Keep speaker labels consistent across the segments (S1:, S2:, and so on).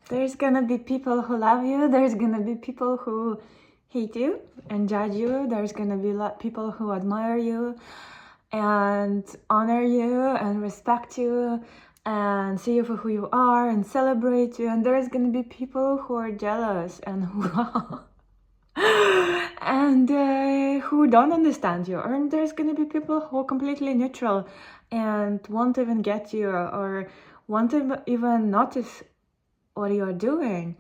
S1: There's gonna be people who love you, there's gonna be people who hate you and judge you, there's gonna be people who admire you and honor you and respect you and see you for who you are and celebrate you, and there's gonna be people who are jealous and who and who don't understand you, and there's gonna be people who are completely neutral and won't even get you or won't even notice what you're doing.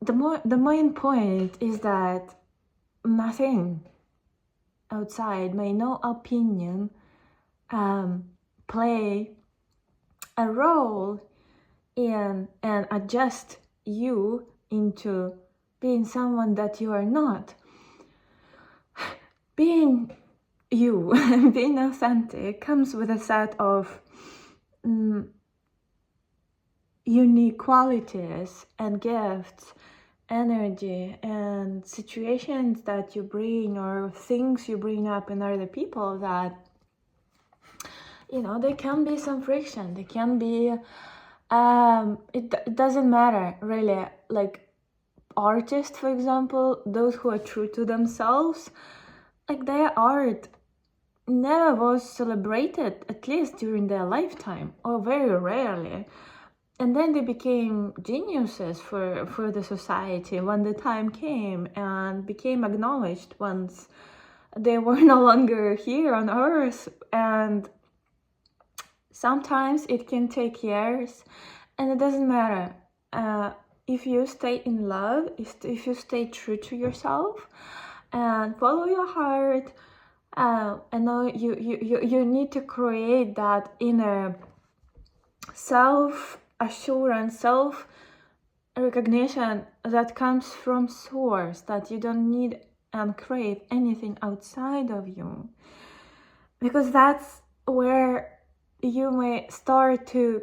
S1: The main point is that nothing outside, no opinion play a role in and adjust you into being someone that you are not. Being you, being authentic, comes with a set of unique qualities and gifts, energy and situations that you bring, or things you bring up in other people that, you know, there can be some friction, there can be it doesn't matter really. Like artists, for example, those who are true to themselves, like their art never was celebrated, at least during their lifetime, or very rarely. And then they became geniuses for the society when the time came, and became acknowledged once they were no longer here on earth. And sometimes it can take years, and it doesn't matter. If you stay in love, if you stay true to yourself and follow your heart, I know you need to create that inner self-assurance, self-recognition that comes from source, that you don't need and crave anything outside of you, because that's where you may start to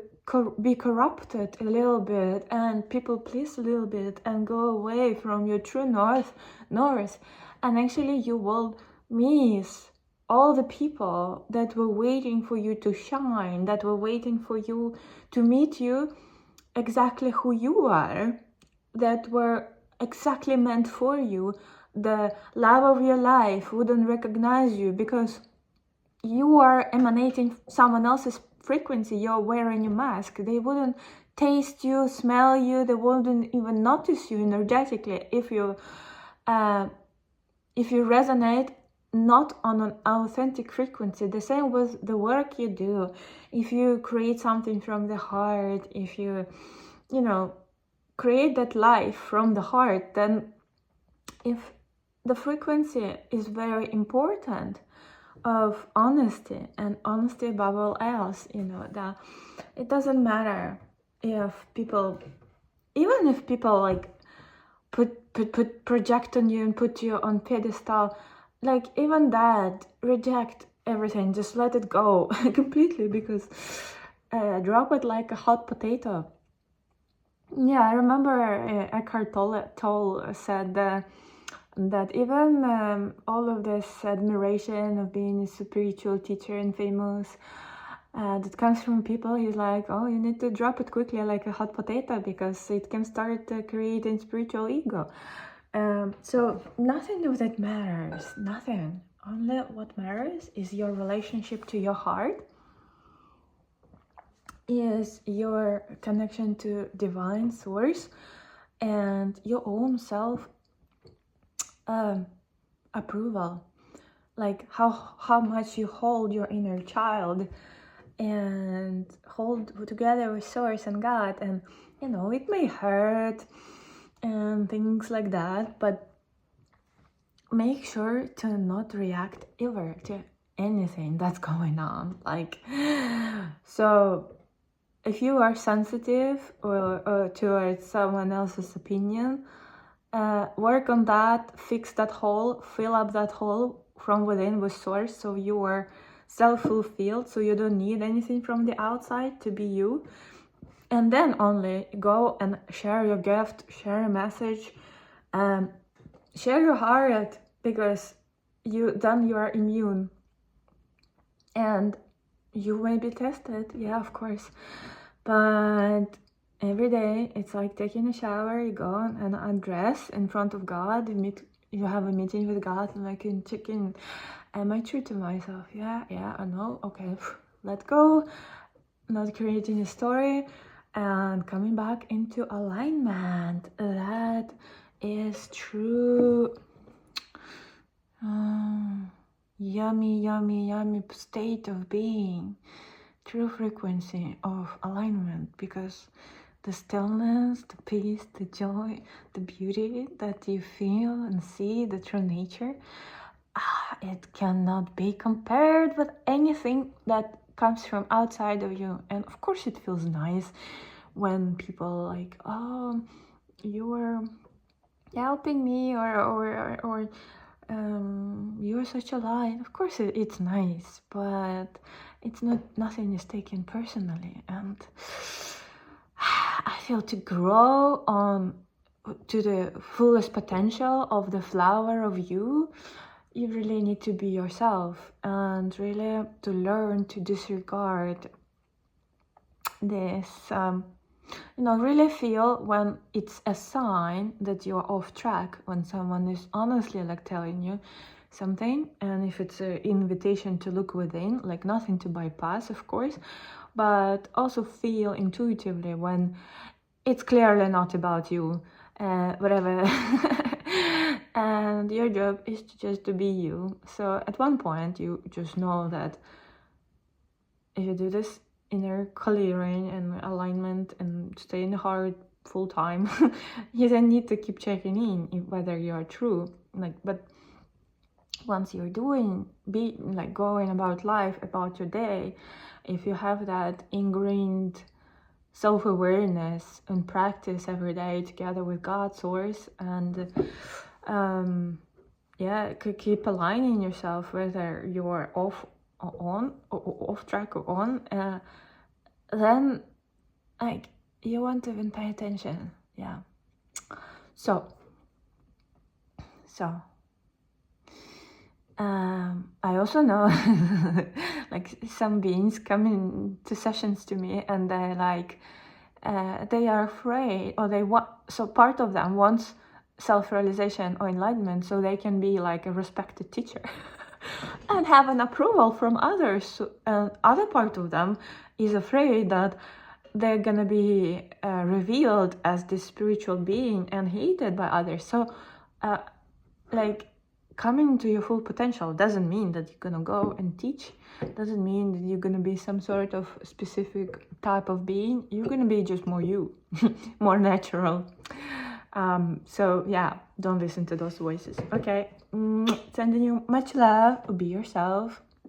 S1: be corrupted a little bit and people please a little bit and go away from your true north, and actually you will miss all the people that were waiting for you to shine, that were waiting for you to meet you exactly who you are, that were exactly meant for you. The love of your life wouldn't recognize you because you are emanating someone else's frequency. You're wearing a mask. They wouldn't taste you, smell you, they wouldn't even notice you energetically if you resonate not on an authentic frequency. The same with the work you do. If you create something from the heart, if you create that life from the heart, then if the frequency is very important of honesty, and honesty above all else, that it doesn't matter if people, even if people like put project on you and put you on pedestal, like even that, reject everything, just let it go completely, because drop it like a hot potato. Yeah, I remember Eckhart Tolle said that even all of this admiration of being a spiritual teacher and famous that comes from people, he's like, oh, you need to drop it quickly like a hot potato, because it can start creating spiritual ego. So nothing of that matters, nothing. Only what matters is your relationship to your heart, is your connection to divine source, and your own self approval, like how much you hold your inner child and hold together with source and God. And it may hurt and things like that, but make sure to not react ever to anything that's going on. Like, so if you are sensitive or towards someone else's opinion, work on that, fix that hole, fill up that hole from within with source, so you are self-fulfilled, so you don't need anything from the outside to be you. And then only go and share your gift, share a message, share your heart, because you are immune. And you may be tested, yeah, of course, but every day. It's like taking a shower. You go and undress in front of God. You have a meeting with God, and like in check in. Am I true to myself? Yeah, I know. Okay, let go. Not creating a story and coming back into alignment. That is true. Yummy, yummy, yummy state of being. True frequency of alignment, because the stillness, the peace, the joy, the beauty that you feel and see, the true nature, it cannot be compared with anything that comes from outside of you. And of course it feels nice when people like, oh, you were helping me, or you're such a light. Of course it's nice, but it's nothing is taken personally. And I feel to grow on to the fullest potential of the flower of you really need to be yourself, and really to learn to disregard this, really feel when it's a sign that you're off track, when someone is honestly like telling you something, and if it's an invitation to look within, like nothing to bypass, of course, but also feel intuitively when it's clearly not about you, whatever. And your job is just to be you. So at one point you just know that if you do this inner clearing and alignment and stay in the heart full time, you don't need to keep checking in whether you are true. But once you're going about life, about your day, if you have that ingrained self-awareness and practice every day together with God, source, and could keep aligning yourself, whether you're off track or on, then like you won't even pay attention. So I also know like some beings come into sessions to me, and they're like they are afraid, or so part of them wants self-realization or enlightenment so they can be like a respected teacher and have an approval from others. And other part of them is afraid that they're gonna be revealed as this spiritual being and hated by others. So coming to your full potential doesn't mean that you're gonna go and teach, doesn't mean that you're gonna be some sort of specific type of being. You're gonna be just more you, more natural. Don't listen to those voices. Okay, sending you much love. Be yourself.